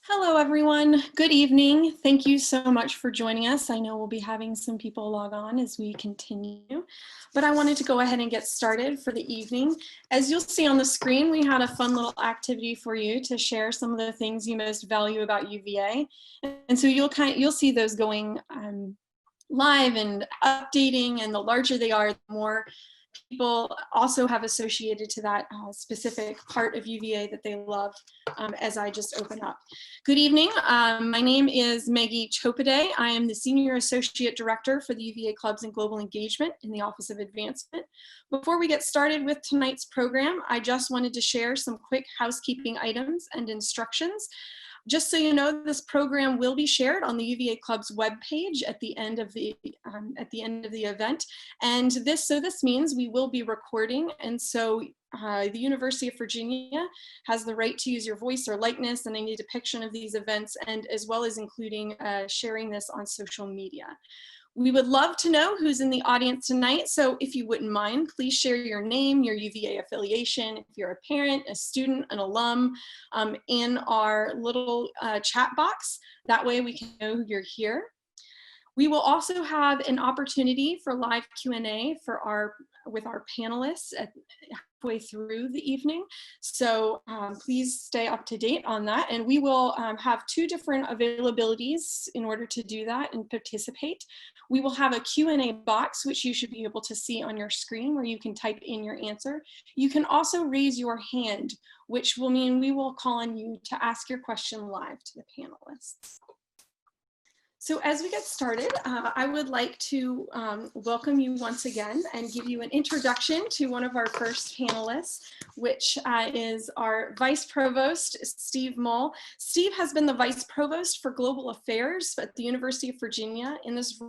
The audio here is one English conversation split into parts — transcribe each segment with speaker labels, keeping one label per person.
Speaker 1: Hello, everyone. Good evening. Thank you so much for joining us. I know we'll be having some people log on as we continue, but I wanted to go ahead and get started for the evening. As you'll see on the screen, we had a fun little activity for you to share some of the things you most value about UVA. And so you'll see those going live and updating, and the larger they are, the more people also have associated to that specific part of UVA that they love as I just open up. Good evening. My name is Maggie Chopade. I am the Senior Associate Director for the UVA Clubs and Global Engagement in the Office of Advancement. Before we get started with tonight's program, I just wanted to share some quick housekeeping items and instructions. Just so you know, this program will be shared on the UVA Club's webpage at the end of the event, and this means we will be recording, and so the University of Virginia has the right to use your voice or likeness and any depiction of these events, and as well as including sharing this on social media. We would love to know who's in the audience tonight, so if you wouldn't mind, please share your name, your UVA affiliation, if you're a parent, a student, an alum, in our little chat box. That way we can know you're here. We will also have an opportunity for live Q&A with our panelists halfway through the evening. So please stay up to date on that. And we will have two different availabilities in order to do that and participate. We will have a Q&A box, which you should be able to see on your screen, where you can type in your answer. You can also raise your hand, which will mean we will call on you to ask your question live to the panelists. So as we get started, I would like to welcome you once again and give you an introduction to one of our first panelists, which is our Vice Provost, Steve Mull. Steve has been the Vice Provost for Global Affairs at the University of Virginia. In this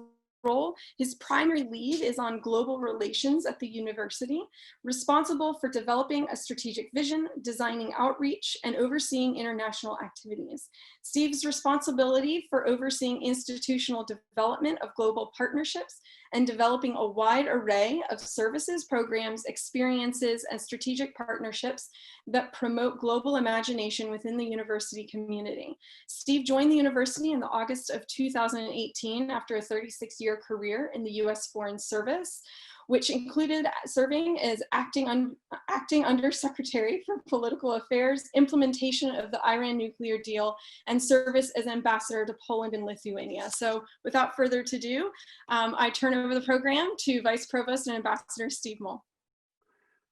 Speaker 1: role, his primary lead is on global relations at the university, responsible for developing a strategic vision, designing outreach, and overseeing international activities. Steve's responsibility for overseeing institutional development of global partnerships and developing a wide array of services, programs, experiences, and strategic partnerships that promote global imagination within the university community. Steve joined the university in August of 2018 after a 36-year career in the U.S. Foreign Service, which included serving as acting Undersecretary for Political Affairs, implementation of the Iran nuclear deal, and service as ambassador to Poland and Lithuania. So without further ado, I turn over the program to Vice Provost and Ambassador Steve Mull.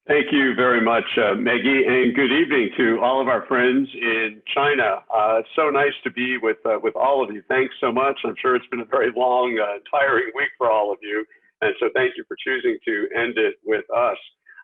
Speaker 2: Thank you very much, Maggie, and good evening to all of our friends in China. It's so nice to be with all of you. Thanks so much. I'm sure it's been a very long, tiring week for all of you. And so thank you for choosing to end it with us.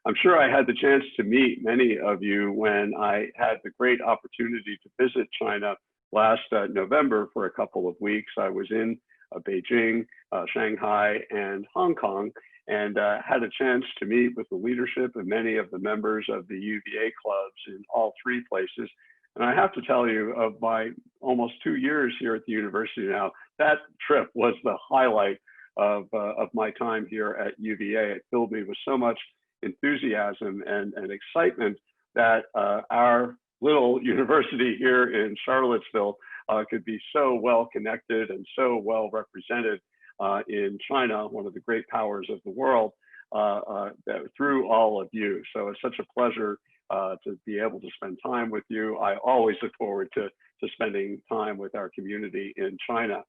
Speaker 2: I'm sure I had the chance to meet many of you when I had the great opportunity to visit China last November for a couple of weeks. I was in Beijing, Shanghai, and Hong Kong, and had a chance to meet with the leadership and many of the members of the UVA clubs in all three places. And I have to tell you, of my almost 2 years here at the university now, that trip was the highlight of my time here at UVA. It filled me with so much enthusiasm and excitement that our little university here in Charlottesville could be so well connected and so well represented in China, one of the great powers of the world, through all of you. So it's such a pleasure to be able to spend time with you. I always look forward to spending time with our community in China.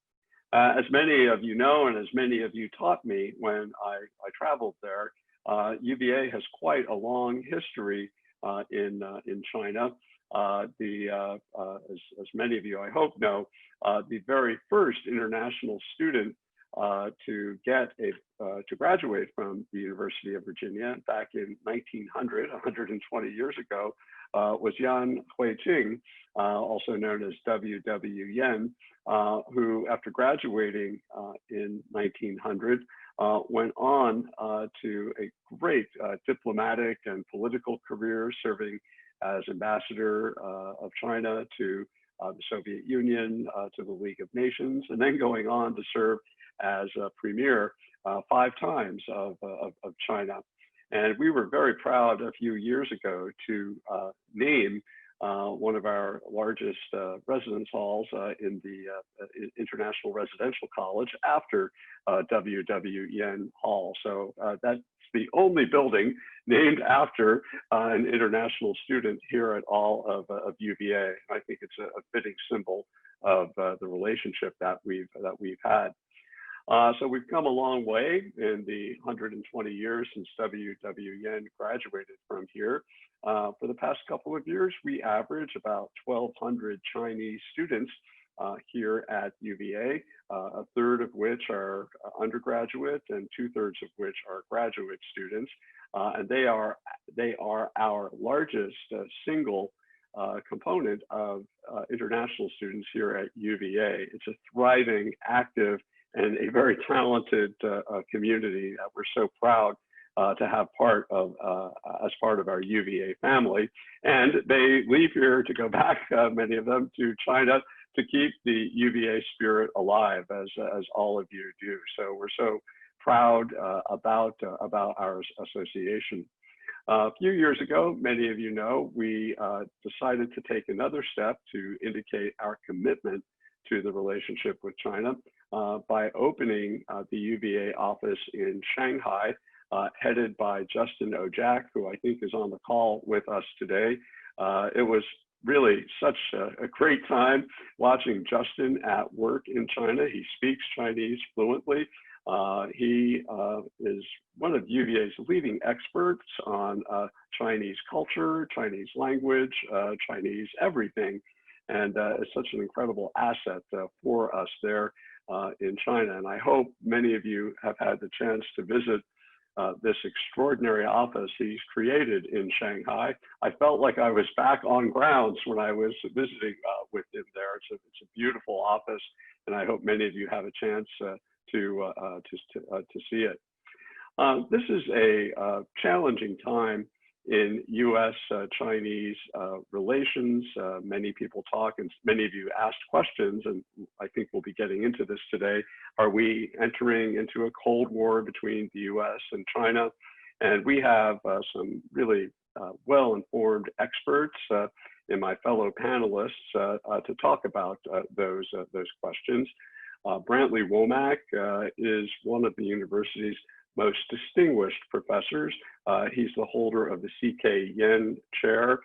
Speaker 2: As many of you know, and as many of you taught me when I traveled there, UVA has quite a long history in China. As many of you, I hope, know, the very first international student to graduate from the University of Virginia back in 1900, 120 years ago, was Yan Huijing, also known as W.W. Yen, who, after graduating in 1900, went on to a great diplomatic and political career, serving as ambassador of China to the Soviet Union, to the League of Nations, and then going on to serve as premier 5 times of China. And we were very proud a few years ago to name one of our largest residence halls in the International Residential College after WW Yen Hall. So that's the only building named after an international student here at all of UVA. I think it's a fitting symbol of the relationship that we've had. So we've come a long way in the 120 years since WW Yen graduated from here. For the past couple of years, we average about 1,200 Chinese students here at UVA, a third of which are undergraduate and 2/3 of which are graduate students. And they are our largest single component of international students here at UVA. It's a thriving, active, and a very talented community that we're so proud to have part of as part of our UVA family. And they leave here to go back, many of them, to China to keep the UVA spirit alive, as all of you do. So we're so proud about our association. A few years ago, many of you know, we decided to take another step to indicate our commitment to the relationship with China by opening the UVA office in Shanghai, headed by Justin Ojak, who I think is on the call with us today. It was really such a great time watching Justin at work in China. He speaks Chinese fluently. He is one of UVA's leading experts on Chinese culture, Chinese language, Chinese everything, and is such an incredible asset for us there in China. And I hope many of you have had the chance to visit this extraordinary office he's created in Shanghai. I felt like I was back on grounds when I was visiting with him there. It's a beautiful office, and I hope many of you have a chance to see it. This is a challenging time in U.S.-Chinese relations. Many people talk, and many of you asked questions, and I think we'll be getting into this today. Are we entering into a Cold War between the U.S. and China? And we have some really well-informed experts in my fellow panelists to talk about those questions. Brantly Womack is one of the university's most distinguished professors. He's the holder of the C.K. Yen Chair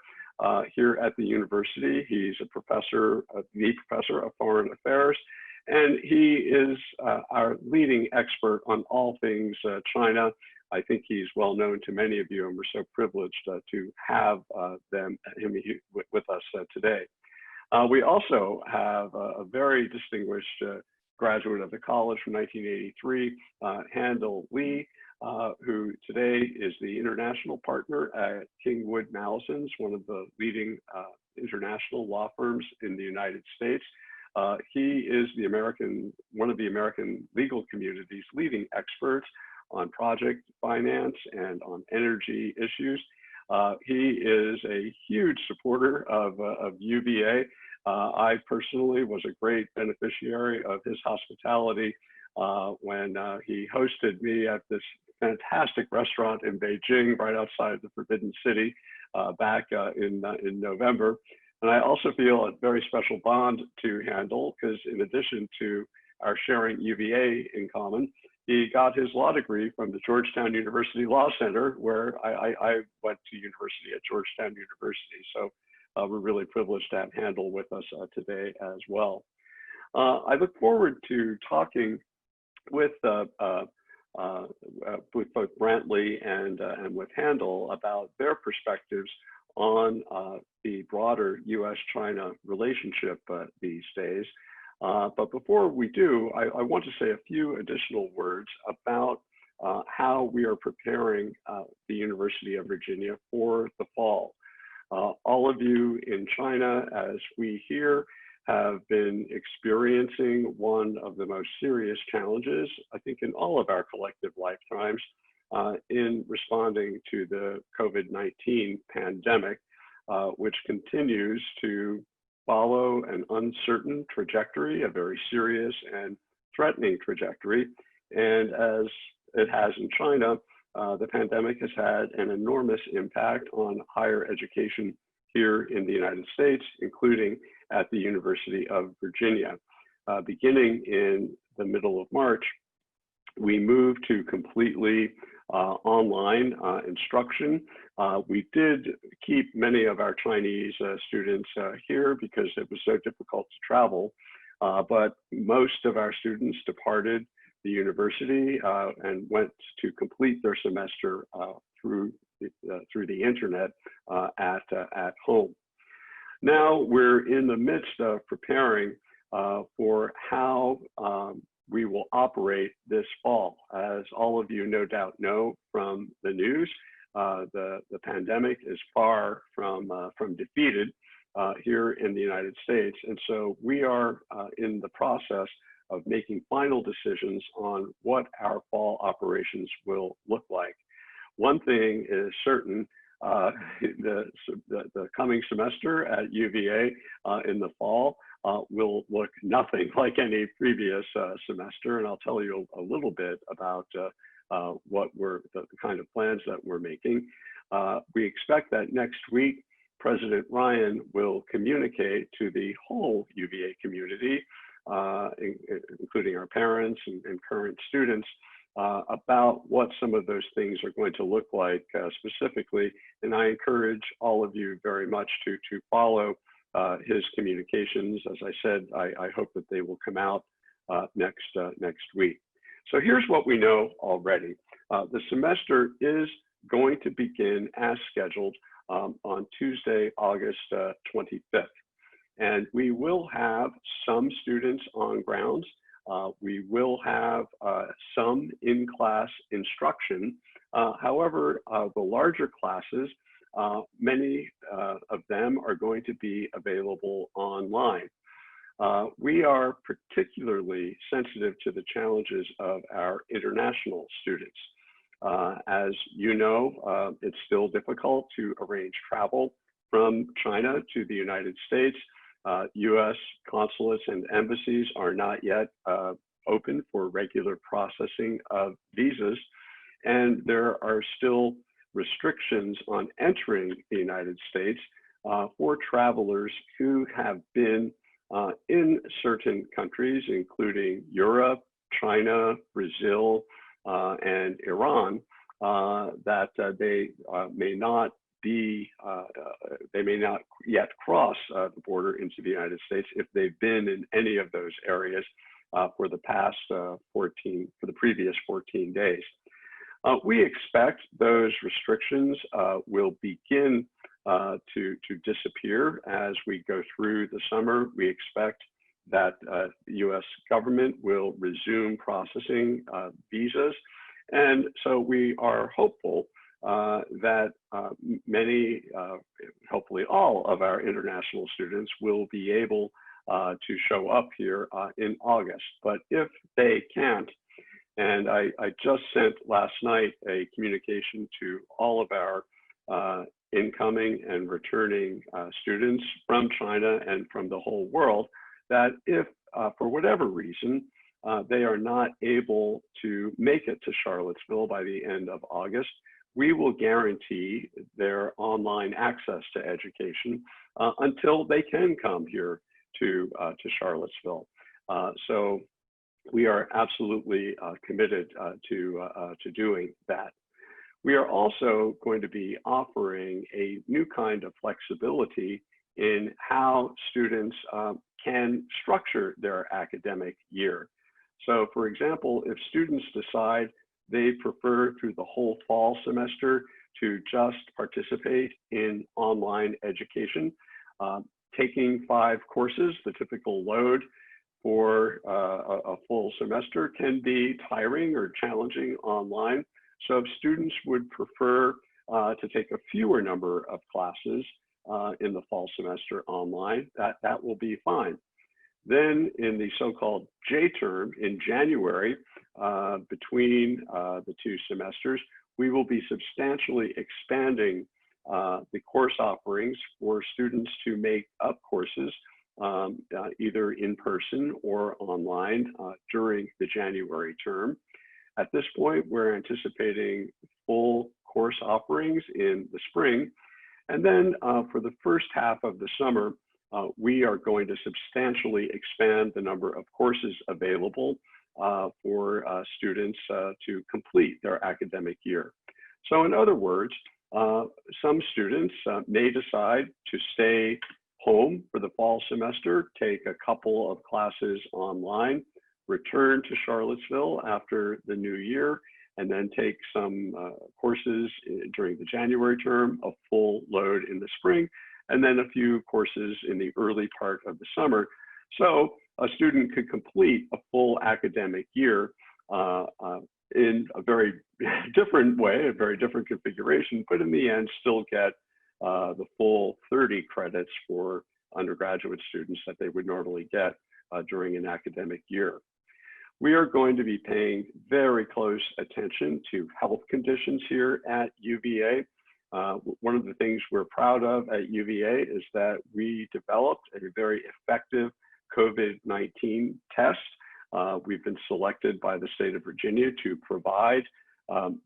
Speaker 2: here at the university. He's a professor, the professor of foreign affairs, and he is our leading expert on all things China. I think he's well known to many of you, and we're so privileged to have him with us today. We also have a very distinguished graduate of the college from 1983, Handel Lee, who today is the international partner at Kingwood Mallesons, one of the leading international law firms in the United States. He is one of the American legal community's leading experts on project finance and on energy issues. He is a huge supporter of UVA. I personally was a great beneficiary of his hospitality when he hosted me at this fantastic restaurant in Beijing, right outside the Forbidden City, back in November. And I also feel a very special bond to Handel, because in addition to our sharing UVA in common, he got his law degree from the Georgetown University Law Center, where I went to university at Georgetown University. So we're really privileged to have Handel with us today as well. I look forward to talking with both Brantly and with Handel about their perspectives on the broader U.S.-China relationship these days. But before we do, I want to say a few additional words about how we are preparing the University of Virginia for the fall. All of you in China, as we hear, have been experiencing one of the most serious challenges, I think, in all of our collective lifetimes in responding to the COVID-19 pandemic, which continues to follow an uncertain trajectory, a very serious and threatening trajectory. And as it has in China, the pandemic has had an enormous impact on higher education here in the United States, including at the University of Virginia. Beginning in the middle of March, we moved to completely online instruction. We did keep many of our Chinese students here because it was so difficult to travel, but most of our students departed the university and went to complete their semester through the internet at home. Now we're in the midst of preparing for how we will operate this fall. As all of you no doubt know from the news, the pandemic is far from defeated here in the United States. And so we are in the process of making final decisions on what our fall operations will look like. One thing is certain, the coming semester at UVA in the fall will look nothing like any previous semester, and I'll tell you a little bit about what the kind of plans that we're making. We expect that next week, President Ryan will communicate to the whole UVA community, including our parents and current students, about what some of those things are going to look like specifically. And I encourage all of you very much to follow his communications. As I said, I hope that they will come out next week. So here's what we know already. The semester is going to begin as scheduled on Tuesday, August 25th. And we will have some students on grounds. We will have some in-class instruction. However, the larger classes, many of them are going to be available online. We are particularly sensitive to the challenges of our international students. As you know, it's still difficult to arrange travel from China to the United States. US consulates and embassies are not yet open for regular processing of visas, and there are still restrictions on entering the United States for travelers who have been in certain countries, including Europe, China, Brazil, and Iran, that they may not yet cross the border into the United States if they've been in any of those areas for the previous 14 days. We expect those restrictions will begin to disappear as we go through the summer. We expect that the US government will resume processing visas. And so we are hopeful that many, hopefully all of our international students will be able to show up here in August. But if they can't, and I just sent last night a communication to all of our incoming and returning students from China and from the whole world, that if for whatever reason they are not able to make it to Charlottesville by the end of August, we will guarantee their online access to education until they can come here to Charlottesville. So we are absolutely committed to doing that. We are also going to be offering a new kind of flexibility in how students can structure their academic year. So for example, if students decide they prefer through the whole fall semester to just participate in online education, taking 5 courses, the typical load for a full semester, can be tiring or challenging online. So if students would prefer to take a fewer number of classes in the fall semester online, that will be fine. Then in the so-called J term in January, between the 2 semesters, we will be substantially expanding the course offerings for students to make up courses either in person or online during the January term. At this point, we're anticipating full course offerings in the spring. And then for the first half of the summer, we are going to substantially expand the number of courses available for students to complete their academic year. So in other words, some students may decide to stay home for the fall semester, take a couple of classes online, return to Charlottesville after the new year, and then take some courses during the January term, a full load in the spring, and then a few courses in the early part of the summer. So a student could complete a full academic year in a very different way, a very different configuration, but in the end still get the full 30 credits for undergraduate students that they would normally get during an academic year. We are going to be paying very close attention to health conditions here at UVA. One of the things we're proud of at UVA is that we developed a very effective COVID-19 test. We've been selected by the state of Virginia to provide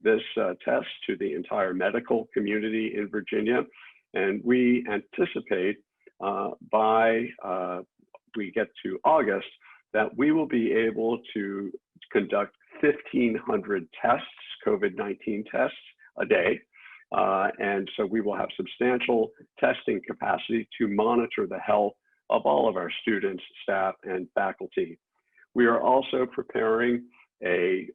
Speaker 2: this test to the entire medical community in Virginia. And we anticipate by we get to August that we will be able to conduct 1,500 tests, COVID-19 tests a day. And so we will have substantial testing capacity to monitor the health of all of our students, staff, and faculty. We are also preparing a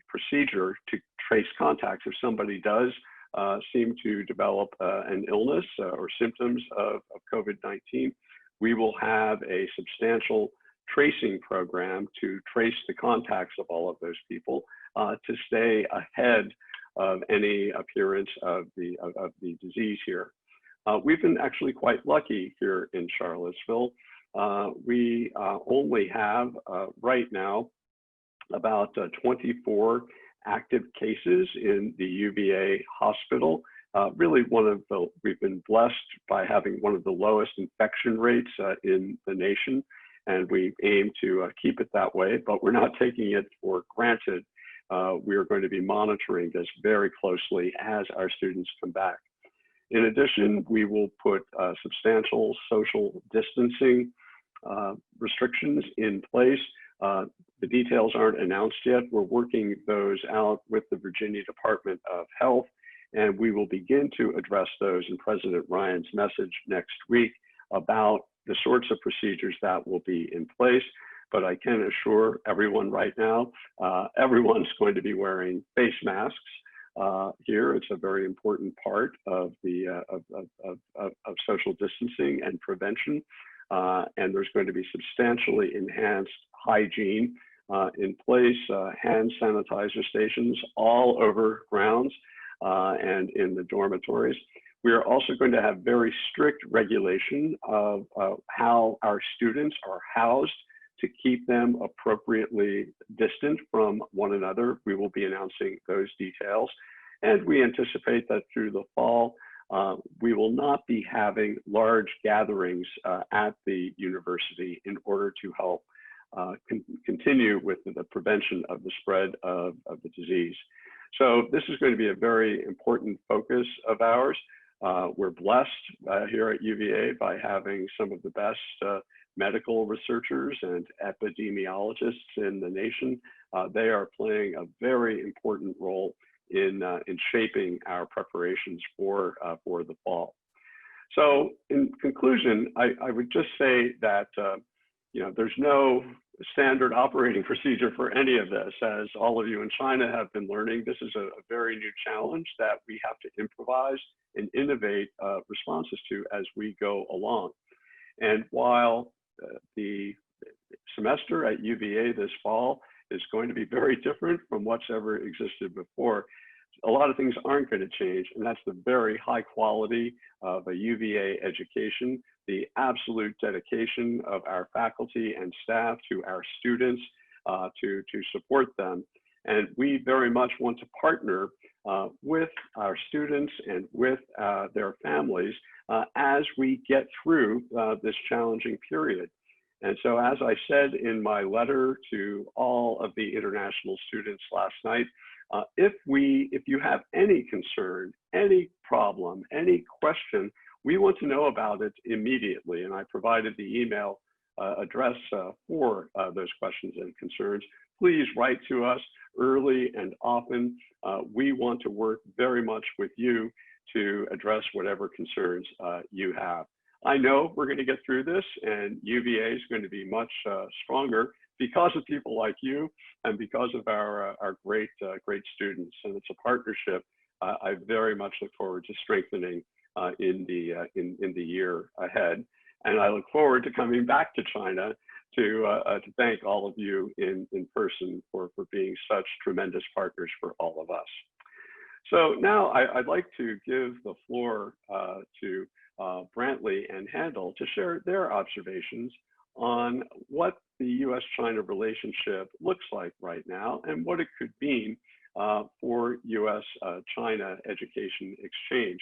Speaker 2: procedure to trace contacts. If somebody does seem to develop an illness or symptoms of COVID-19, we will have a substantial tracing program to trace the contacts of all of those people to stay ahead of any appearance of the disease here. We've been actually quite lucky here in Charlottesville. We only have right now about 24 active cases in the UVA hospital. Really we've been blessed by having one of the lowest infection rates in the nation, and we aim to keep it that way, but we're not taking it for granted. We are going to be monitoring this very closely as our students come back. In addition, we will put substantial social distancing restrictions in place. The details aren't announced yet. We're working those out with the Virginia Department of Health, and we will begin to address those in President Ryan's message next week about the sorts of procedures that will be in place. But I can assure everyone right now, everyone's going to be wearing face masks. Here, it's a very important part of the of social distancing and prevention, and there's going to be substantially enhanced hygiene in place, hand sanitizer stations all over grounds and in the dormitories. We are also going to have very strict regulation of how our students are housed to keep them appropriately distant from one another. We will be announcing those details. And we anticipate that through the fall, we will not be having large gatherings at the university in order to help continue with the prevention of the spread of the disease. So this is going to be a very important focus of ours. We're blessed here at UVA by having some of the best medical researchers and epidemiologists in the nation. They are playing a very important role in shaping our preparations for the fall. So in conclusion, I would just say that there's no standard operating procedure for any of this. As all of you in China have been learning, this is a very new challenge that we have to improvise and innovate responses to as we go along. And while the semester at UVA this fall is going to be very different from what's ever existed before, a lot of things aren't going to change, and that's the very high quality of a UVA education, the absolute dedication of our faculty and staff to our students to support them. And we very much want to partner with our students and with their families as we get through this challenging period. And so, as I said in my letter to all of the international students last night, If you have any concern, any problem, any question, we want to know about it immediately. And I provided the email address for those questions and concerns. Please write to us early and often. We want to work very much with you to address whatever concerns you have. I know we're going to get through this, and UVA is going to be much stronger because of people like you and because of our great students. And it's a partnership I very much look forward to strengthening in the year ahead. And I look forward to coming back to China to thank all of you in person for being such tremendous partners for all of us. So now I'd like to give the floor to Brantly and Handel to share their observations on what the U.S.-China relationship looks like right now and what it could mean for U.S.-China education exchange.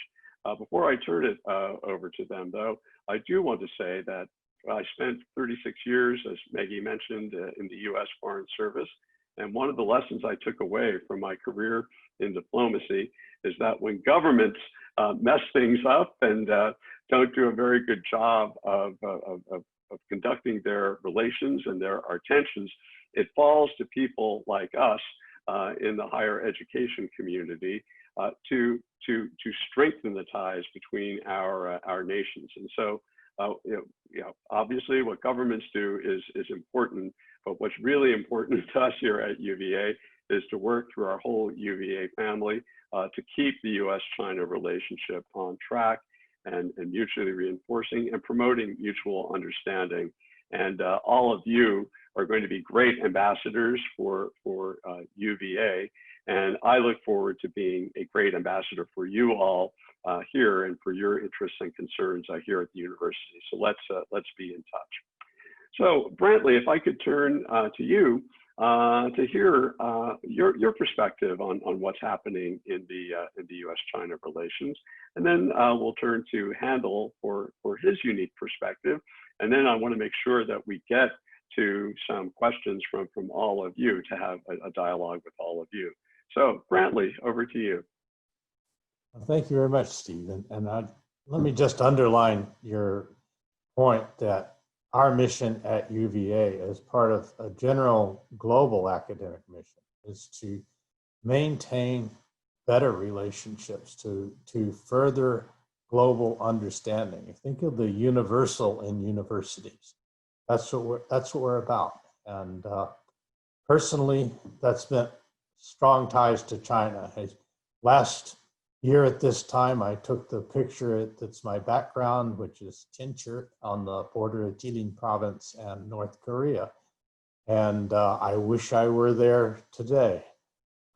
Speaker 2: Before I turn it over to them, though, I do want to say that I spent 36 years, as Maggie mentioned, in the U.S. Foreign Service. And one of the lessons I took away from my career in diplomacy is that when governments mess things up and don't do a very good job of conducting their relations and our tensions, it falls to people like us in the higher education community to strengthen the ties between our nations. And so, obviously, what governments do is important, but what's really important to us here at UVA is to work through our whole UVA family to keep the U.S.-China relationship on track and mutually reinforcing and promoting mutual understanding. And all of you are going to be great ambassadors for UVA. And I look forward to being a great ambassador for you all here and for your interests and concerns here at the university. So let's be in touch. So Brantly, if I could turn to you to hear your perspective on what's happening in the U.S.-China relations, and then we'll turn to Handel for his unique perspective, and then I want to make sure that we get to some questions from all of you to have a dialogue with all of you. So Brantly, over to you.
Speaker 3: Thank you very much, Steve. And let me just underline your point that our mission at UVA as part of a general global academic mission is to maintain better relationships, to further global understanding. Think of the universal in universities. That's what we're about. And personally, that's meant strong ties to China. Last year at this time, I took the picture that's my background, which is Tianjin on the border of Jilin province and North Korea. And I wish I were there today.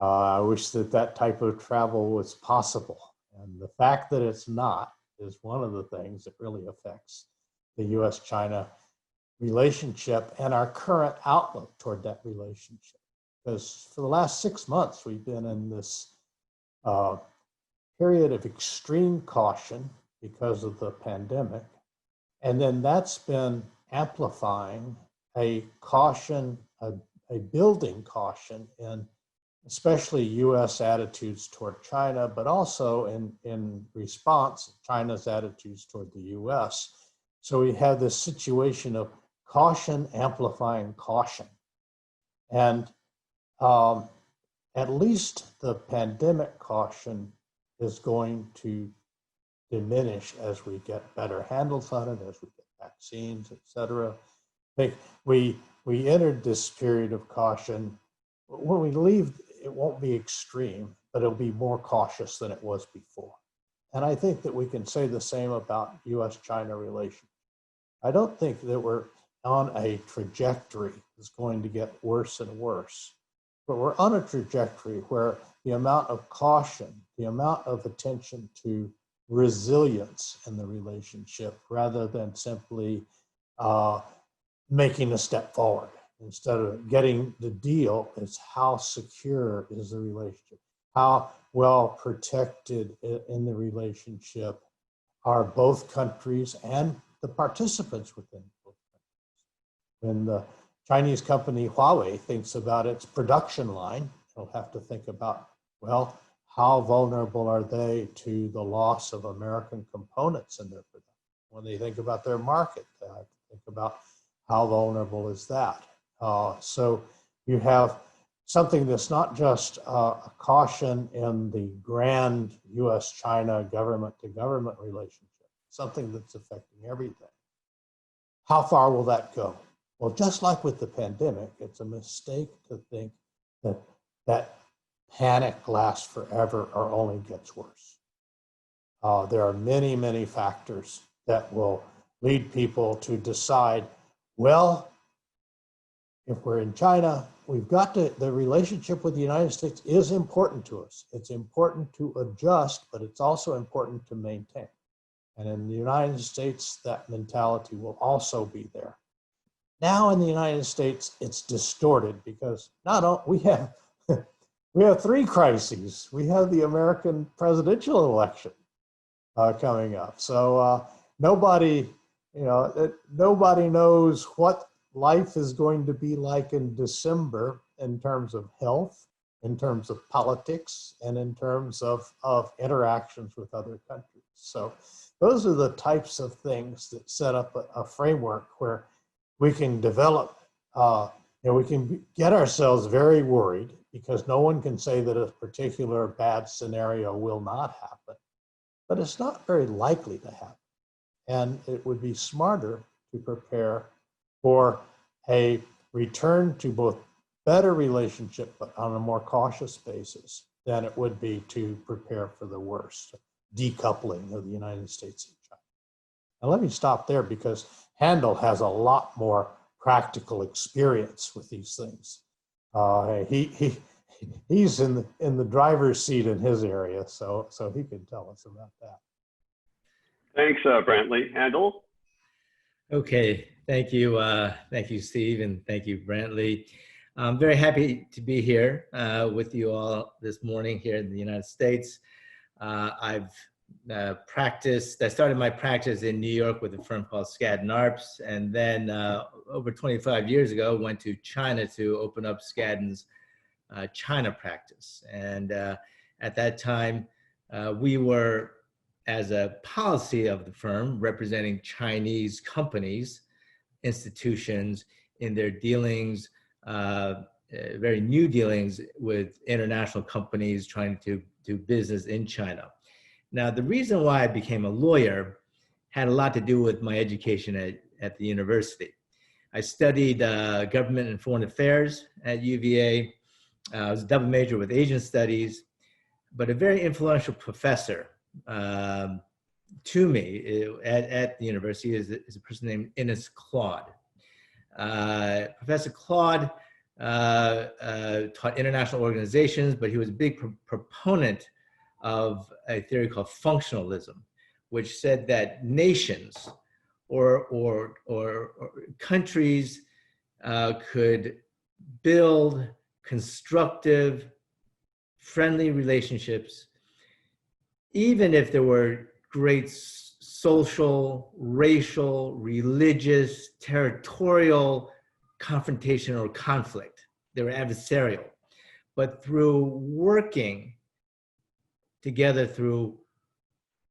Speaker 3: I wish that type of travel was possible. And the fact that it's not is one of the things that really affects the US-China relationship and our current outlook toward that relationship. Because for the last 6 months, we've been in this period of extreme caution because of the pandemic. And then that's been amplifying a caution, a building caution in especially US attitudes toward China, but also in response, China's attitudes toward the US. So we have this situation of caution amplifying caution. And at least the pandemic caution is going to diminish as we get better handles on it, as we get vaccines, et cetera. I think we entered this period of caution. When we leave, it won't be extreme, but it'll be more cautious than it was before. And I think that we can say the same about US-China relations. I don't think that we're on a trajectory that's going to get worse and worse, but we're on a trajectory where the amount of caution, the amount of attention to resilience in the relationship rather than simply making a step forward. Instead of getting the deal, it's how secure is the relationship? How well protected in the relationship are both countries and the participants within both countries? When the Chinese company Huawei thinks about its production line, We'll have to think about, well, how vulnerable are they to the loss of American components in their production? When they think about their market, they have to think about how vulnerable is that. So you have something that's not just a caution in the grand US-China government-to-government relationship, something that's affecting everything. How far will that go? Well, just like with the pandemic, it's a mistake to think that that panic lasts forever or only gets worse. There are many, many factors that will lead people to decide, well, if we're in China, we've got to, the relationship with the United States is important to us. It's important to adjust, but it's also important to maintain. And in the United States, that mentality will also be there. Now in the United States, it's distorted because not only we have three crises. We have the American presidential election coming up. So nobody knows what life is going to be like in December in terms of health, in terms of politics, and in terms of interactions with other countries. So those are the types of things that set up a framework where we can develop, we can get ourselves very worried because no one can say that a particular bad scenario will not happen, but it's not very likely to happen. And it would be smarter to prepare for a return to both better relationship, but on a more cautious basis than it would be to prepare for the worst, decoupling of the United States and China. Now let me stop there because Handel has a lot more practical experience with these things. He's in the driver's seat in his area, so he can tell us about that.
Speaker 2: Thanks, Brantly. Handel?
Speaker 4: Okay, thank you, Steve, and thank you, Brantly. I'm very happy to be here with you all this morning here in the United States. I've I started my practice in New York with a firm called Skadden Arps, and then over 25 years ago, went to China to open up Skadden's China practice. And at that time, we were, as a policy of the firm, representing Chinese companies, institutions in their dealings, very new dealings with international companies trying to do business in China. Now, the reason why I became a lawyer had a lot to do with my education at the university. I studied government and foreign affairs at UVA. I was a double major with Asian studies, but a very influential professor to me at the university is a person named Innes Claude. Professor Claude taught international organizations, but he was a big proponent of a theory called functionalism, which said that nations or countries could build constructive, friendly relationships, even if there were great social, racial, religious, territorial confrontation or conflict. They were adversarial. But through working together through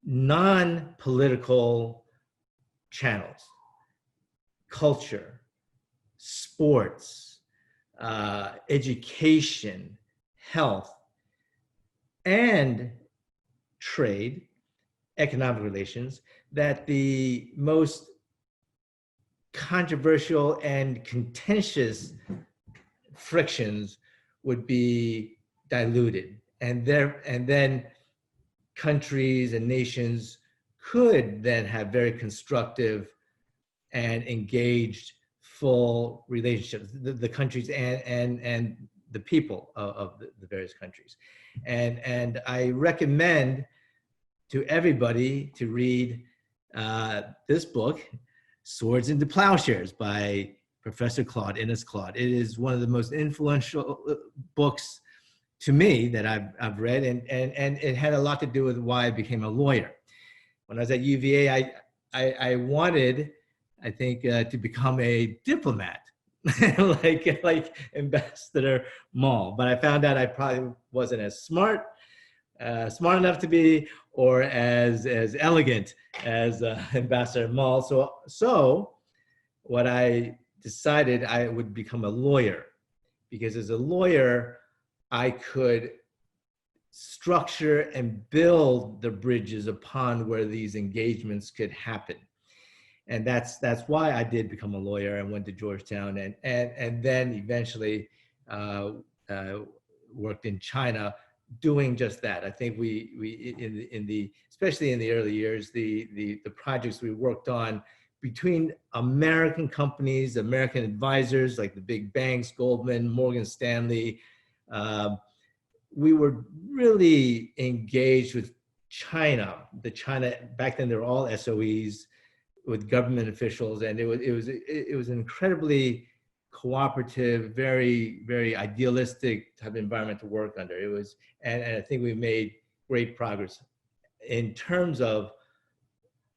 Speaker 4: non-political channels, culture, sports, education, health, and trade, economic relations, that the most controversial and contentious frictions would be diluted. And then countries and nations could then have very constructive and engaged full relationships, the countries and the people of the various countries. And I recommend to everybody to read this book, Swords into Plowshares by Professor Claude, Innes Claude. It is one of the most influential books to me that I've read, and it had a lot to do with why I became a lawyer. When I was at UVA, I wanted, I think, to become a diplomat, like Ambassador Mull. But I found out I probably wasn't as smart enough to be, or as elegant as Ambassador Mull. So what I decided, I would become a lawyer, because as a lawyer, I could structure and build the bridges upon where these engagements could happen. And that's why I did become a lawyer and went to Georgetown, and then eventually worked in China doing just that. I think we especially in the early years, the projects we worked on between American companies, American advisors like the big banks, Goldman, Morgan Stanley, we were really engaged with China. Back then, they were all SOEs with government officials, and it was an incredibly cooperative, very, very idealistic type of environment to work under. It was, and I think we made great progress in terms of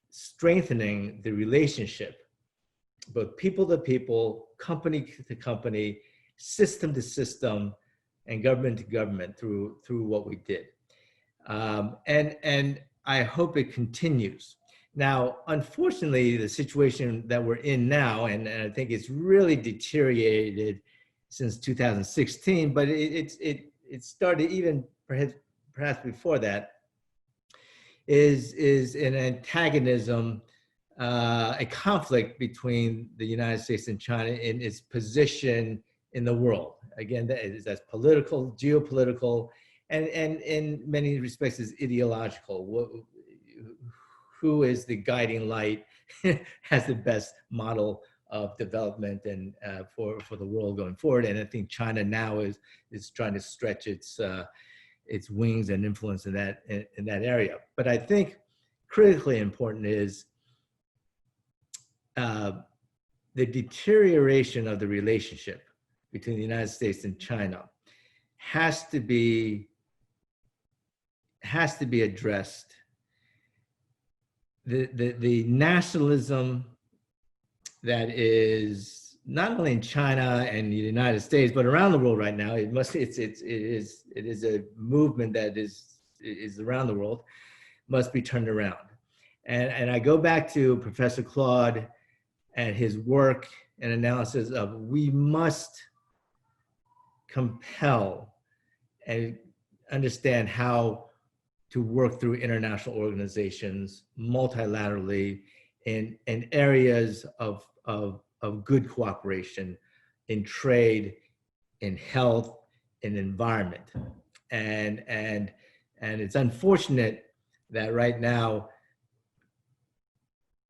Speaker 4: strengthening the relationship, both people to people, company to company, system to system, and government to government through what we did. And I hope it continues. Now, unfortunately, the situation that we're in now, and I think it's really deteriorated since 2016, but it started even perhaps before that, is an antagonism, a conflict between the United States and China in its position in the world. Again, that's political, geopolitical, and in many respects is ideological. Who is the guiding light, has the best model of development and for the world going forward? And I think China now is trying to stretch its wings and influence in that area. But I think critically important is the deterioration of the relationship between the United States and China has to be addressed. The nationalism that is not only in China and the United States, but around the world right now, it is a movement that is around the world, must be turned around. And I go back to Professor Claude and his work and analysis of, we must compel and understand how to work through international organizations multilaterally in areas of good cooperation, in trade, in health, in environment. And it's unfortunate that right now,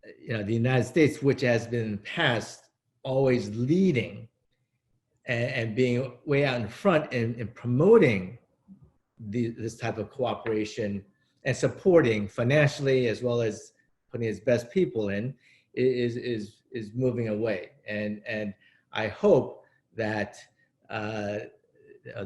Speaker 4: the United States, which has been in the past always leading and being way out in front in promoting this type of cooperation and supporting financially, as well as putting its best people in, is moving away. And I hope that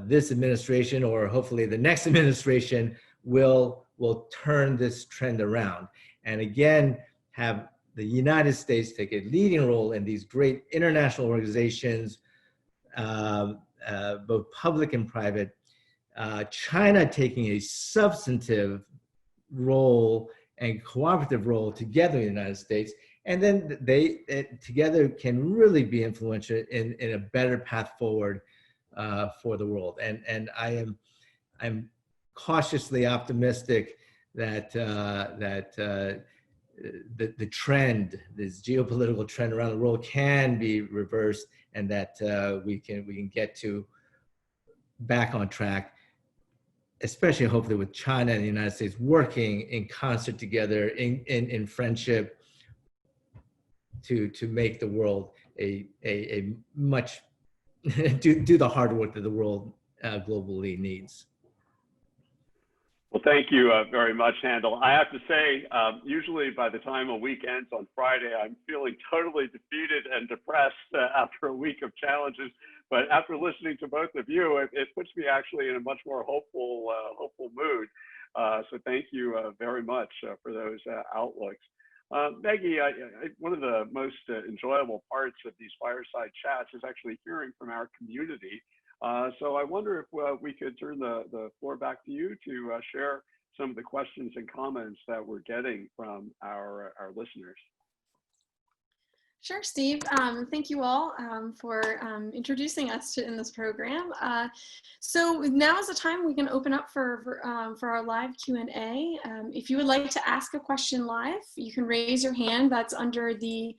Speaker 4: this administration, or hopefully the next administration, will turn this trend around. And again, have the United States take a leading role in these great international organizations, both public and private. China taking a substantive role and cooperative role together with the United States, and then they together can really be influential in a better path forward for the world. And I'm cautiously optimistic that the trend, this geopolitical trend around the world, can be reversed, and that we can get to back on track, especially hopefully with China and the United States working in concert together in friendship to make the world a much do the hard work that the world globally needs.
Speaker 2: Well, thank you very much, Handel. I have to say, usually by the time a week ends on Friday, I'm feeling totally defeated and depressed after a week of challenges. But after listening to both of you, it puts me actually in a much more hopeful mood. So thank you very much for those outlooks. Maggie, one of the most enjoyable parts of these fireside chats is actually hearing from our community. So I wonder if we could turn the floor back to you to share some of the questions and comments that we're getting from our listeners.
Speaker 1: Sure, Steve. Thank you all for introducing us in this program. So now is the time we can open up for our live Q&A. If you would like to ask a question live, you can raise your hand. That's under the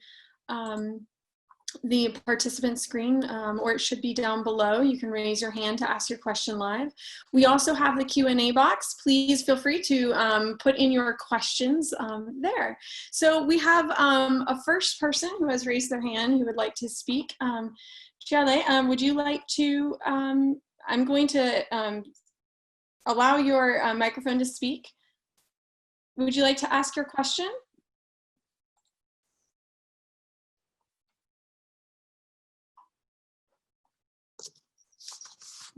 Speaker 1: participant screen, or it should be down below. You can raise your hand to ask your question live. We also have the Q&A box. Please feel free to put in your questions there. So we have a first person who has raised their hand who would like to speak. Jiale, would you like to, I'm going to allow your microphone to speak. Would you like to ask your question?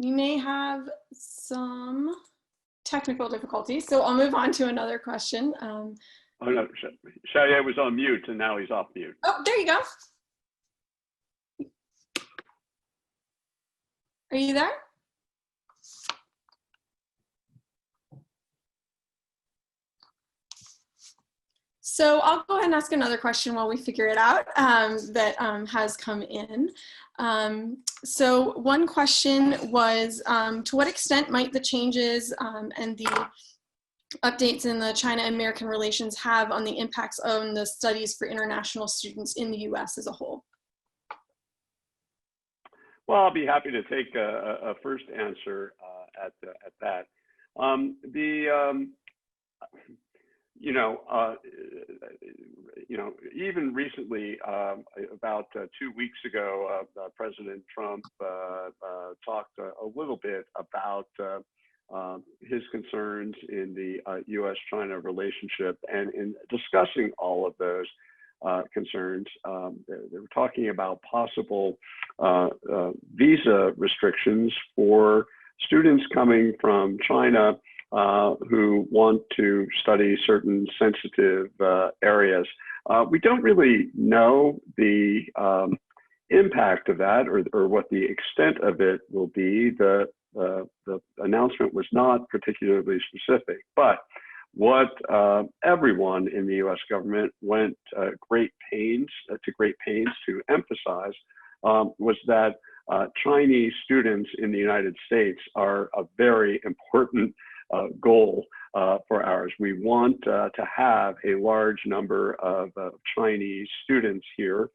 Speaker 1: We may have some technical difficulties, so I'll move on to another question.
Speaker 2: Oh no, Xiaoye was on mute and now he's off mute.
Speaker 1: Oh, there you go. Are you there? So I'll go ahead and ask another question while we figure it out that has come in. So one question was, to what extent might the changes and the updates in the China-American relations have on the impacts on the studies for international students in the US as a whole?
Speaker 2: Well, I'll be happy to take a first answer at that. Even recently, about 2 weeks ago, President Trump talked a little bit about his concerns in the U.S.-China relationship, and in discussing all of those concerns, they were talking about possible visa restrictions for students coming from China who want to study certain sensitive areas. We don't really know the impact of that or what the extent of it will be. The announcement was not particularly specific, but what everyone in the U.S. government went to great pains to emphasize was that Chinese students in the United States are a very important goal for ours. We want to have a large number of Chinese students here,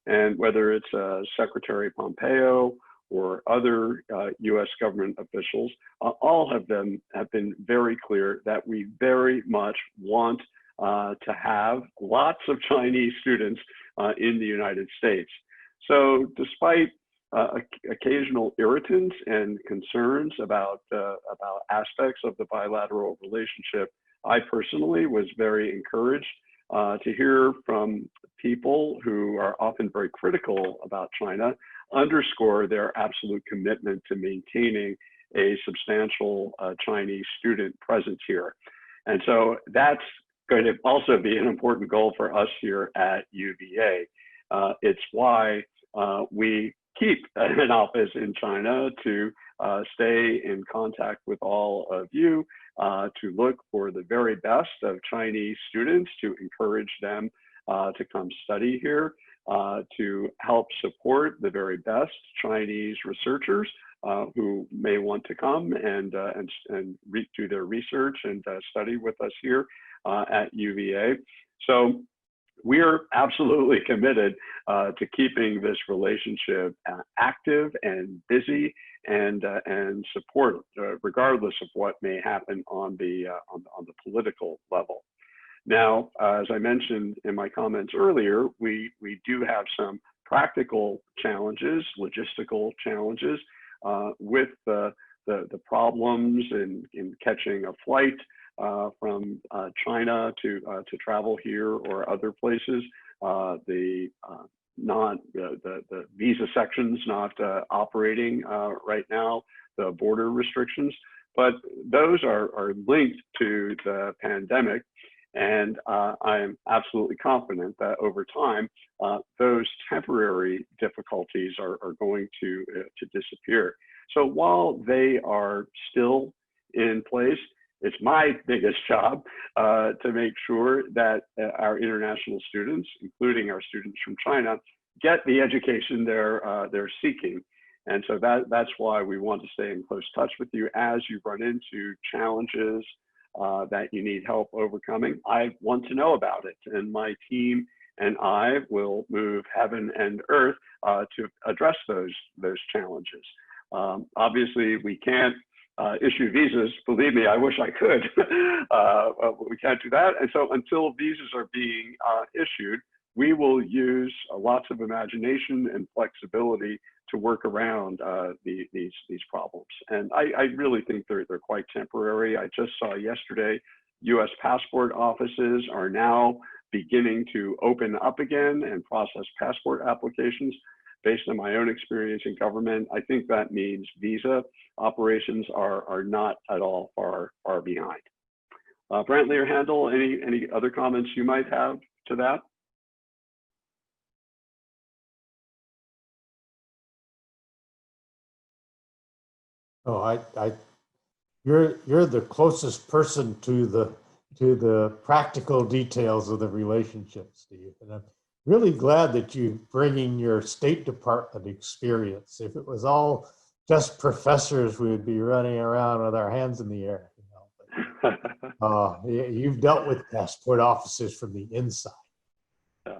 Speaker 2: and whether it's Secretary Pompeo or other U.S. government officials, all of them have been very clear that we very much want to have lots of Chinese students in the United States. So despite occasional irritants and concerns about aspects of the bilateral relationship, I personally was very encouraged to hear from people who are often very critical about China underscore their absolute commitment to maintaining a substantial Chinese student presence here. And so that's going to also be an important goal for us here at UVA. It's why we keep an office in China, to stay in contact with all of you, to look for the very best of Chinese students, to encourage them to come study here, to help support the very best Chinese researchers who may want to come and do their research and study with us here at UVA. So we're absolutely committed to keeping this relationship active and busy and supportive, regardless of what may happen on the political level. Now, as I mentioned in my comments earlier, we do have some practical challenges, logistical challenges with the problems in catching a flight from China to travel here or other places. The visa sections not operating right now, the border restrictions, but those are linked to the pandemic. And I'm absolutely confident that over time, those temporary difficulties are going to disappear. So while they are still in place, it's my biggest job to make sure that our international students, including our students from China, get the education they're seeking. And so that's why we want to stay in close touch with you as you run into challenges that you need help overcoming. I want to know about it, and my team and I will move heaven and earth to address those challenges. Obviously, we can't issue visas. Believe me, I wish I could. We can't do that. And so until visas are being issued, we will use lots of imagination and flexibility to work around these problems. And I really think they're quite temporary. I just saw yesterday, US passport offices are now beginning to open up again and process passport applications. Based on my own experience in government, I think that means visa operations are not at all far behind. Brantly or Handel, any other comments you might have to that?
Speaker 3: Oh, you're the closest person to the practical details of the relationship, Steve. And I'm really glad that you're bringing your State Department experience. If it was all just professors, we would be running around with our hands in the air. You know? But, you've dealt with passport offices from the inside.
Speaker 2: Yeah.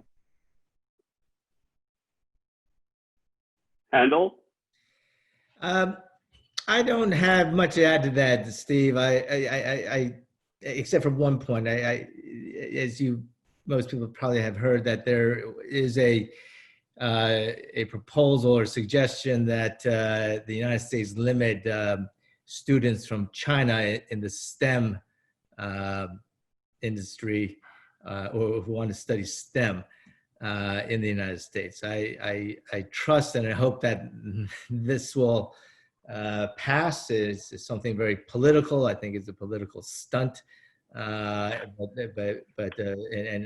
Speaker 2: Handel?
Speaker 4: I don't have much to add to that, Steve. I except for one point. As most people probably have heard, that there is a proposal or suggestion that the United States limit students from China in the STEM industry, or who want to study STEM in the United States. I trust and I hope that this will pass. Is something very political. I think it's a political stunt. And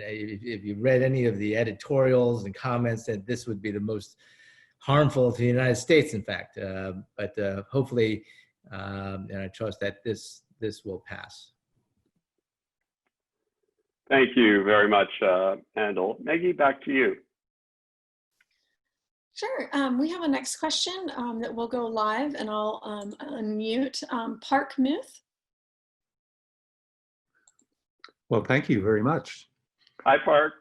Speaker 4: if you read any of the editorials and comments, that this would be the most harmful to the United States, in fact. But hopefully, and I trust that this will pass.
Speaker 2: Thank you very much, Handel. Maggie, back to you.
Speaker 1: Sure. We have a next question that will go live, and I'll unmute Park Muth.
Speaker 5: Well, thank you very much.
Speaker 2: Hi, Park.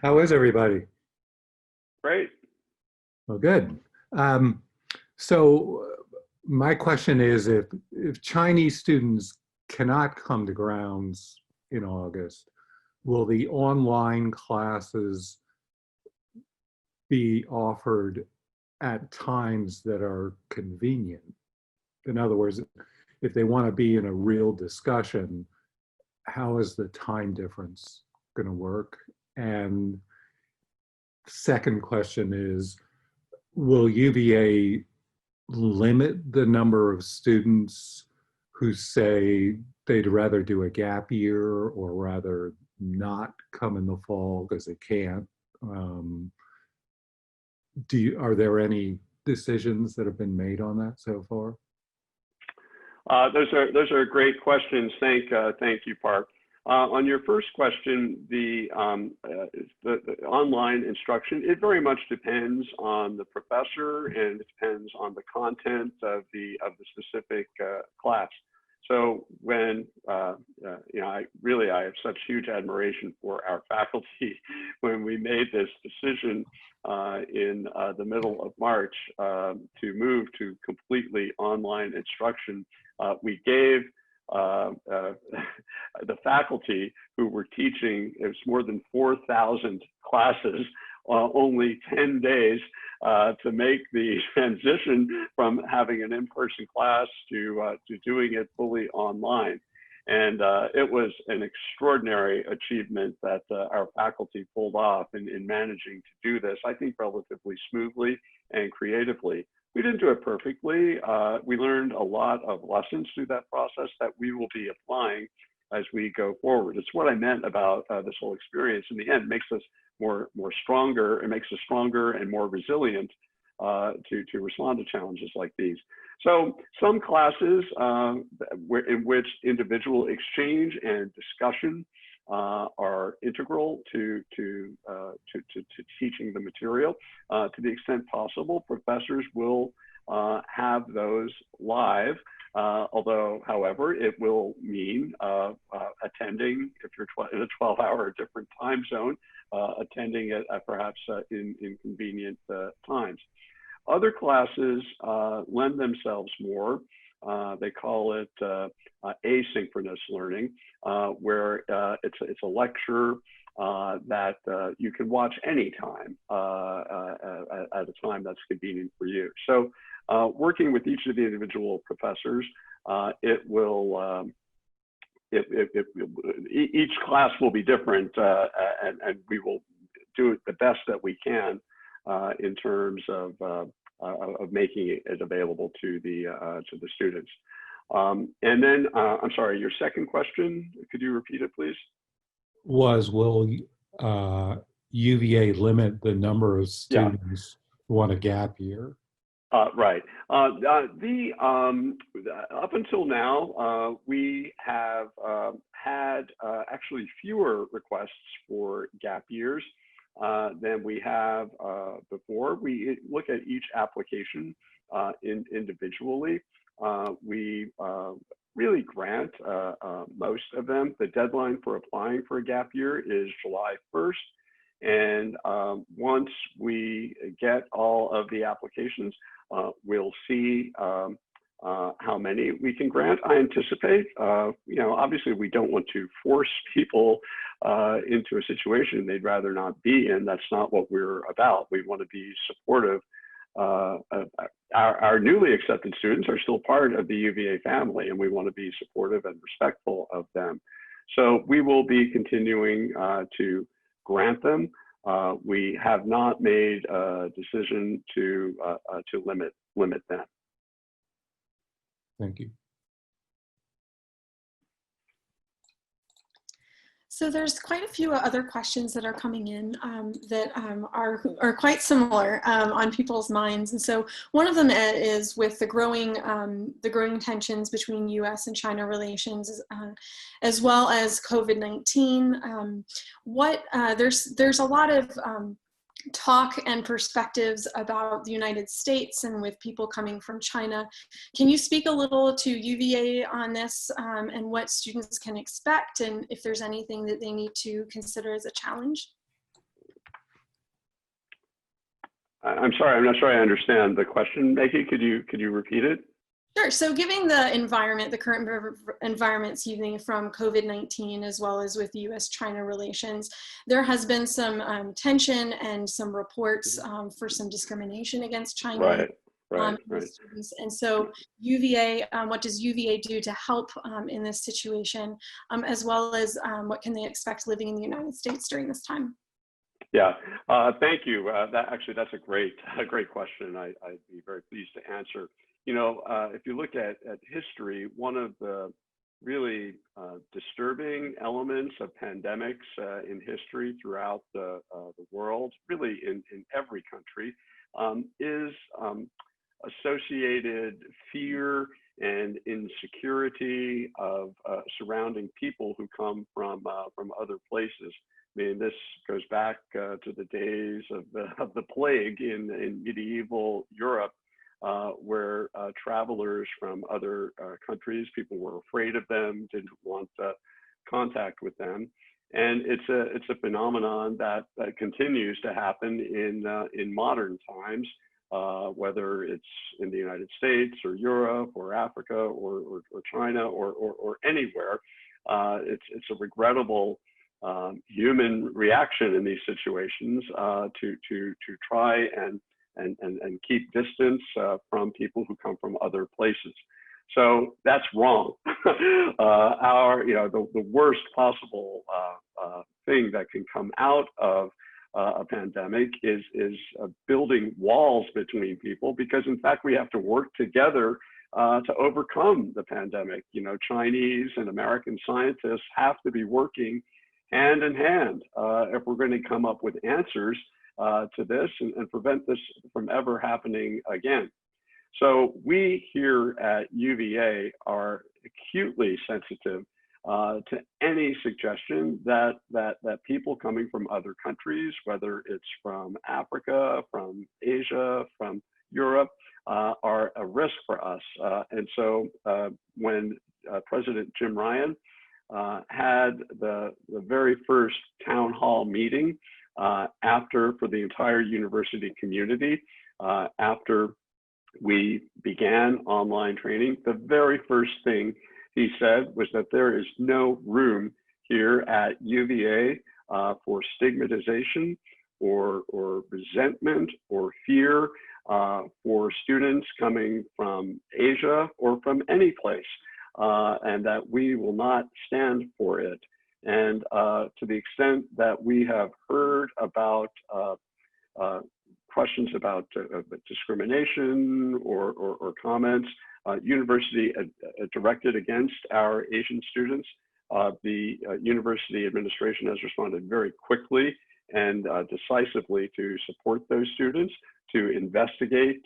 Speaker 5: How is everybody?
Speaker 2: Great.
Speaker 5: Well, good. So my question is, if Chinese students cannot come to grounds in August, will the online classes be offered at times that are convenient? In other words, if they want to be in a real discussion, how is the time difference going to work? And second question is, will UVA limit the number of students who say they'd rather do a gap year or rather not come in the fall because they can't? Are there any decisions that have been made on that so far?
Speaker 2: Those are great questions. Thank you, Park. On your first question, the online instruction, it very much depends on the professor, and it depends on the content of the specific class. So when I have such huge admiration for our faculty. When we made this decision in the middle of March to move to completely online instruction, we gave the faculty who were teaching, it was more than 4,000 classes, only 10 days to make the transition from having an in-person class to doing it fully online. And it was an extraordinary achievement that our faculty pulled off in managing to do this, I think, relatively smoothly and creatively. We didn't do it perfectly. We learned a lot of lessons through that process that we will be applying as we go forward. It's what I meant about this whole experience. In the end, it makes us more stronger. It makes us stronger and more resilient to respond to challenges like these. So some classes in which individual exchange and discussion are integral to teaching the material. To the extent possible, professors will have those live, although, however, it will mean attending, if you're in a 12-hour different time zone, attending it perhaps in inconvenient times. Other classes lend themselves more. They call it asynchronous learning, where it's a lecture that you can watch anytime at a time that's convenient for you. So working with each of the individual professors, each class will be different, and we will do the best that we can in terms of making it available to the students. And then, I'm sorry, your second question, could you repeat it, please?
Speaker 5: Will UVA limit the number of students who want a gap year?
Speaker 2: Right. Up until now, we have had actually fewer requests for gap years than we have before. We look at each application individually. We really grant most of them. The deadline for applying for a gap year is July 1st. And once we get all of the applications, we'll see how many we can grant. I anticipate, obviously we don't want to force people into a situation they'd rather not be in. That's not what we're about. We want to be supportive. Our newly accepted students are still part of the UVA family, and we want to be supportive and respectful of them. So we will be continuing to grant them. We have not made a decision to limit them.
Speaker 5: Thank you.
Speaker 1: So there's quite a few other questions that are coming in that are quite similar on people's minds. And so one of them is with the growing tensions between U.S. and China relations, as well as COVID-19. There's a lot of talk and perspectives about the United States and with people coming from China. Can you speak a little to UVA on this and what students can expect, and if there's anything that they need to consider as a challenge?
Speaker 2: I'm sorry, I'm not sure I understand the question, Maggie. Could you repeat it?
Speaker 1: Sure. So given the environment, the current environment, from COVID-19 as well as with U.S.-China relations, there has been some tension and some reports for some discrimination against China.
Speaker 2: Right.
Speaker 1: Students. And so UVA, what does UVA do to help in this situation, as well as what can they expect living in the United States during this time?
Speaker 2: Yeah, thank you. That's a great question. I'd be very pleased to answer. If you look at history, one of the really disturbing elements of pandemics in history throughout the world, really in every country, is associated fear and insecurity of surrounding people who come from other places. I mean, this goes back to the days of the plague in medieval Europe. Where travelers from other countries, people were afraid of them, didn't want contact with them, and it's a phenomenon that continues to happen in modern times, whether it's in the United States or Europe or Africa or China or anywhere. It's a regrettable human reaction in these situations to try and keep distance from people who come from other places. So that's wrong. The worst possible thing that can come out of a pandemic is building walls between people, because in fact we have to work together to overcome the pandemic. You know, Chinese and American scientists have to be working hand in hand if we're going to come up with answers to this and prevent this from ever happening again. So we here at UVA are acutely sensitive to any suggestion that people coming from other countries, whether it's from Africa, from Asia, from Europe, are a risk for us. And so when President Jim Ryan had the very first town hall meeting for the entire university community, after we began online training, the very first thing he said was that there is no room here at UVA for stigmatization or resentment or fear for students coming from Asia or from any place, and that we will not stand for it. And to the extent that we have heard about questions about discrimination or comments, university directed against our Asian students, the university administration has responded very quickly and decisively to support those students, to investigate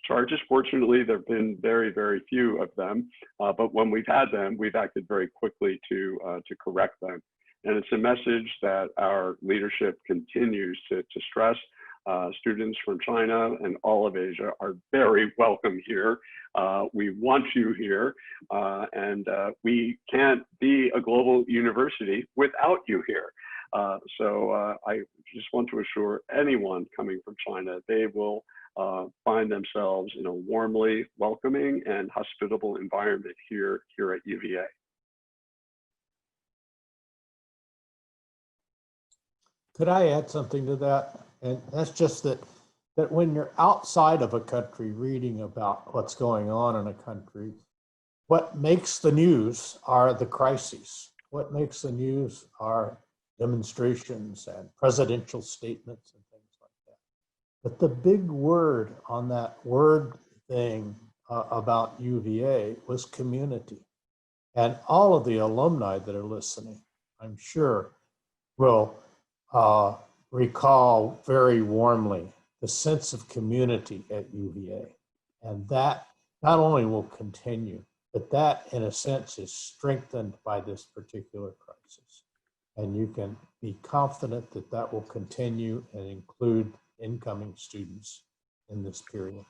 Speaker 2: charges. Fortunately, there have been very, very few of them, but when we've had them, we've acted very quickly to correct them. And it's a message that our leadership continues to stress. Students from China and all of Asia are very welcome here. We want you here, and we can't be a global university without you here. So I just want to assure anyone coming from China, they will find themselves in a warmly welcoming and hospitable environment here at UVA.
Speaker 3: Could I add something to that? And that's just that when you're outside of a country reading about what's going on in a country, what makes the news are the crises. What makes the news are demonstrations and presidential statements and things like that. But the big word on that word thing about UVA was community. And all of the alumni that are listening, I'm sure, will recall very warmly the sense of community at UVA. And that not only will continue, but that in a sense is strengthened by this particular crisis. And you can be confident that that will continue and include incoming students in this period.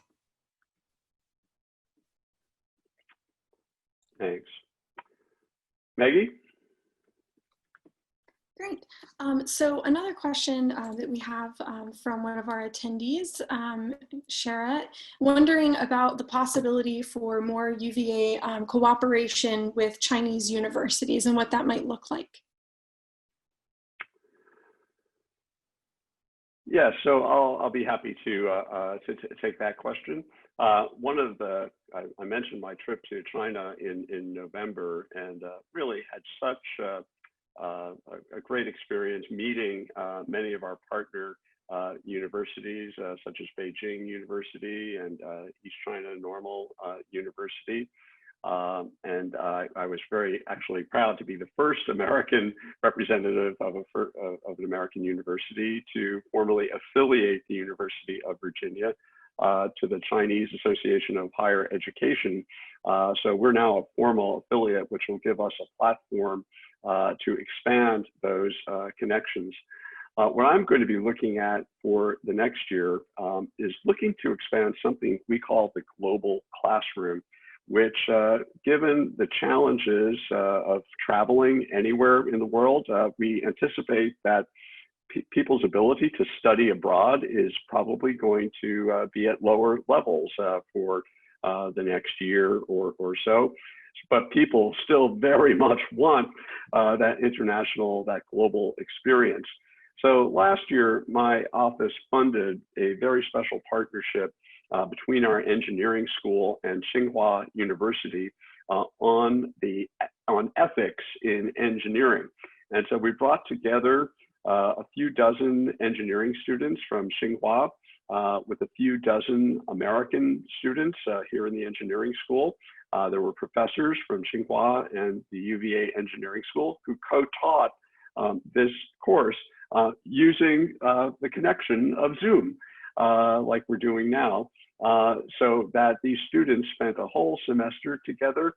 Speaker 2: Thanks. Maggie?
Speaker 1: Great. So another question that we have from one of our attendees, Shara, wondering about the possibility for more UVA cooperation with Chinese universities and what that might look like.
Speaker 2: Yeah, so I'll be happy to take that question. One of the, I mentioned my trip to China in November, and really had such a great experience meeting many of our partner universities, such as Beijing University and East China Normal University. And I was very actually proud to be the first American representative of an American university to formally affiliate the University of Virginia to the Chinese Association of Higher Education. So we're now a formal affiliate, which will give us a platform to expand those connections. What I'm going to be looking at for the next year is looking to expand something we call the global classroom, which given the challenges of traveling anywhere in the world, we anticipate that people's ability to study abroad is probably going to be at lower levels for the next year or so. But people still very much want that international, that global experience. So last year, my office funded a very special partnership between our engineering school and Tsinghua University on ethics in engineering. And so we brought together a few dozen engineering students from Tsinghua with a few dozen American students here in the engineering school. There were professors from Tsinghua and the UVA Engineering School who co-taught this course using the connection of Zoom, like we're doing now, so that these students spent a whole semester together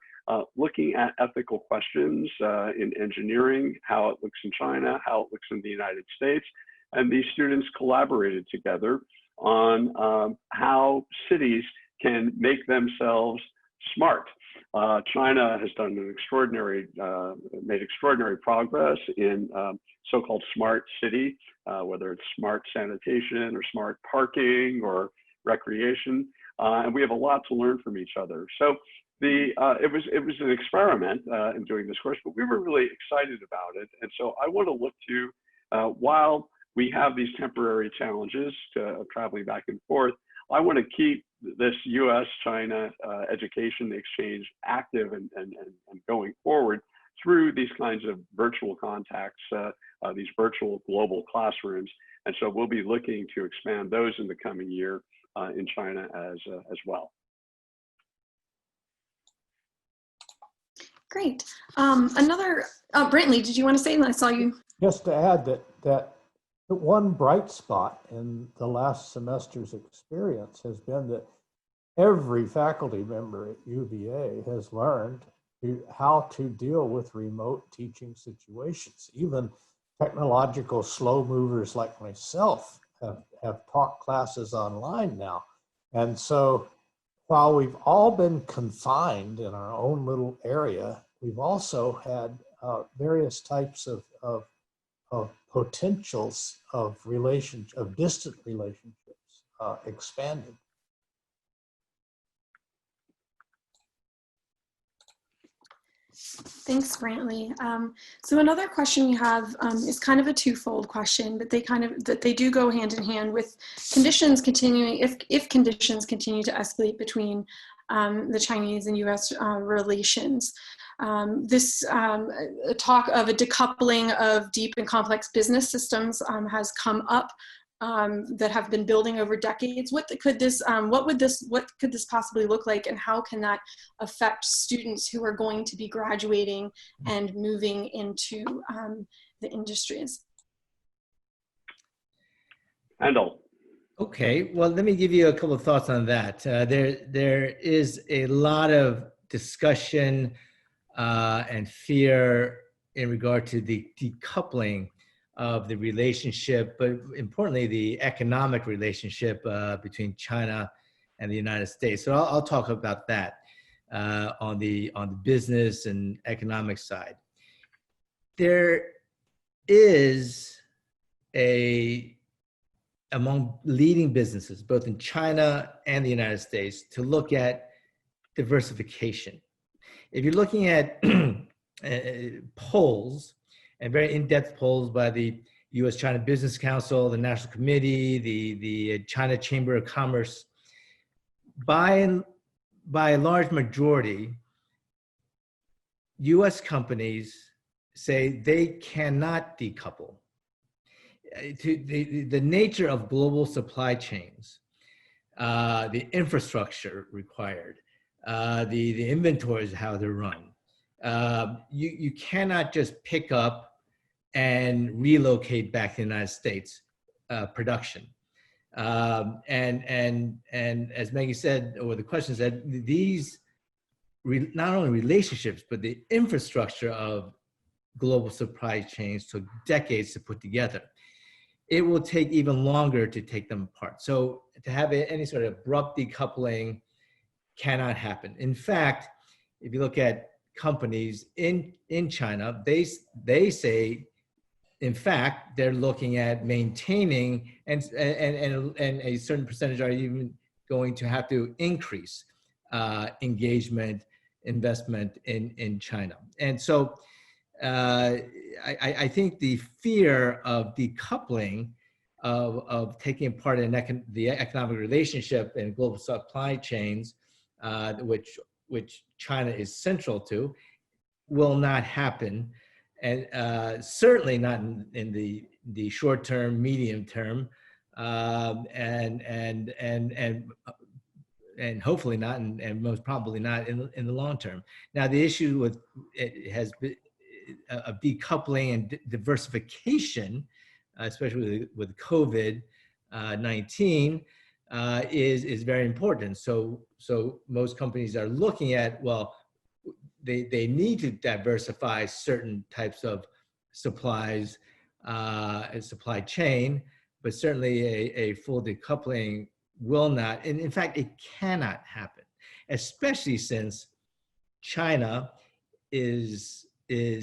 Speaker 2: looking at ethical questions in engineering, how it looks in China, how it looks in the United States. And these students collaborated together on how cities can make themselves smart. China has done an made extraordinary progress in so-called smart city, whether it's smart sanitation or smart parking or recreation, and we have a lot to learn from each other. So it was an experiment in doing this course, but we were really excited about it. And so I want to look to, while we have these temporary challenges to traveling back and forth, I want to keep this U.S.-China education exchange active and going forward through these kinds of virtual contacts, these virtual global classrooms. And so we'll be looking to expand those in the coming year in China as well.
Speaker 1: Great. Brantly, did you want to say? I saw you.
Speaker 3: Just to add that one bright spot in the last semester's experience has been that every faculty member at UVA has learned how to deal with remote teaching situations. Even technological slow movers like myself have taught classes online now. And so while we've all been confined in our own little area, we've also had various types of potentials of distant relationships expanded.
Speaker 1: Thanks, Brantly. So another question we have is kind of a twofold question, but they do go hand in hand with conditions continuing. If conditions continue to escalate between the Chinese and U.S. relations, this talk of a decoupling of deep and complex business systems has come up. That have been building over decades. What could this possibly look like, and how can that affect students who are going to be graduating and moving into the industries?
Speaker 2: Handel.
Speaker 4: Okay, well, let me give you a couple of thoughts on that. There is a lot of discussion and fear in regard to the decoupling of the relationship, but importantly, the economic relationship between China and the United States. So I'll talk about that on the business and economic side. There is among leading businesses, both in China and the United States, to look at diversification. If you're looking at polls, and very in-depth polls by the U.S.-China Business Council, the National Committee, the China Chamber of Commerce, by a large majority, U.S. companies say they cannot decouple. The nature of global supply chains, the infrastructure required, the inventories, how they're run. You cannot just pick up and relocate back to the United States production. And as Maggie said, or the question said, these not only relationships, but the infrastructure of global supply chains took decades to put together. It will take even longer to take them apart. So to have any sort of abrupt decoupling cannot happen. In fact, if you look at companies in China, they say, in fact, they're looking at maintaining and a certain percentage are even going to have to increase engagement, investment in China. And so I think the fear of decoupling, of taking apart the economic relationship and global supply chains, which China is central to, will not happen. And certainly not in the short term, medium term, and hopefully not, and most probably not in the long term. Now, the issue with it has been of decoupling and diversification, especially with COVID-19, is very important. So most companies are looking at, well, they need to diversify certain types of supplies and supply chain, but certainly a full decoupling will not, and in fact, it cannot happen, especially since China is the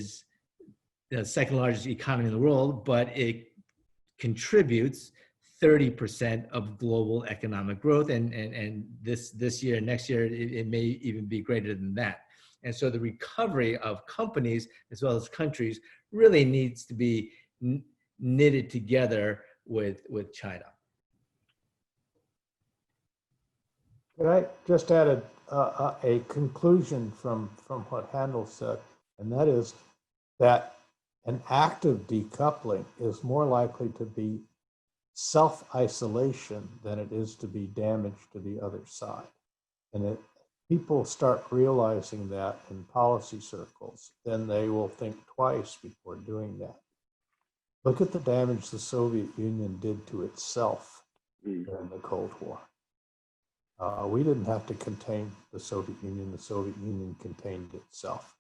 Speaker 4: second largest economy in the world, but it contributes 30% of global economic growth, and this year, next year, it may even be greater than that. And so the recovery of companies as well as countries really needs to be knitted together with China.
Speaker 3: Could I just add a conclusion from what Handel said, and that is that an active decoupling is more likely to be self-isolation than it is to be damage to the other side. And people start realizing that in policy circles, then they will think twice before doing that. Look at the damage the Soviet Union did to itself during the Cold War. We didn't have to contain the Soviet Union contained itself.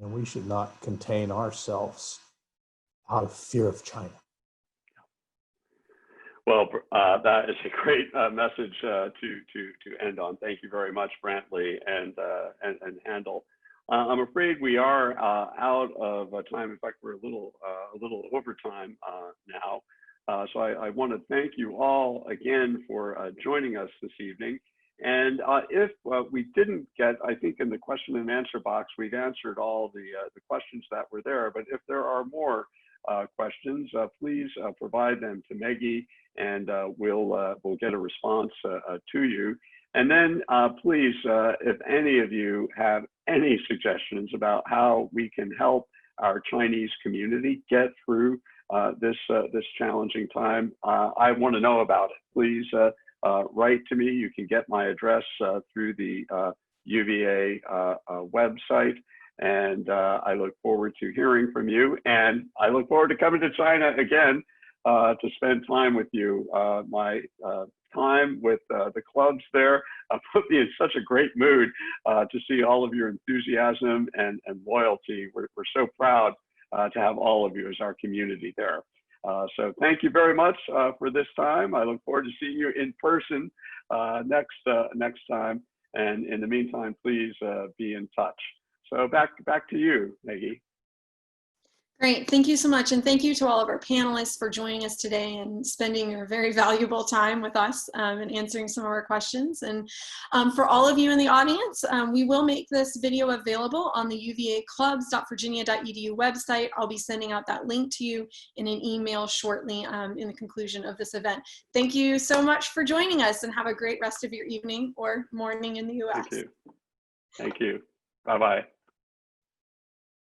Speaker 3: And we should not contain ourselves out of fear of China.
Speaker 2: Well, that is a great message to end on. Thank you very much, Brantly and Handel. I'm afraid we are out of time. In fact, we're a little over time now. So I want to thank you all again for joining us this evening. And if we didn't get, I think in the question and answer box, we've answered all the questions that were there. But if there are more questions, please provide them to Maggie, and we'll get a response to you. And then please, if any of you have any suggestions about how we can help our Chinese community get through this challenging time, I want to know about it. Please write to me. You can get my address through the UVA website. And I look forward to hearing from you. And I look forward to coming to China again to spend time with you. My time with the clubs there put me in such a great mood to see all of your enthusiasm and loyalty. We're so proud to have all of you as our community there. So thank you very much for this time. I look forward to seeing you in person next time. And in the meantime, please be in touch. So back to you, Maggie.
Speaker 1: Great, thank you so much. And thank you to all of our panelists for joining us today and spending your very valuable time with us and answering some of our questions. And for all of you in the audience, we will make this video available on the uvaclubs.virginia.edu website. I'll be sending out that link to you in an email shortly in the conclusion of this event. Thank you so much for joining us, and have a great rest of your evening or morning in the US.
Speaker 2: Thank you. Thank you. Bye-bye.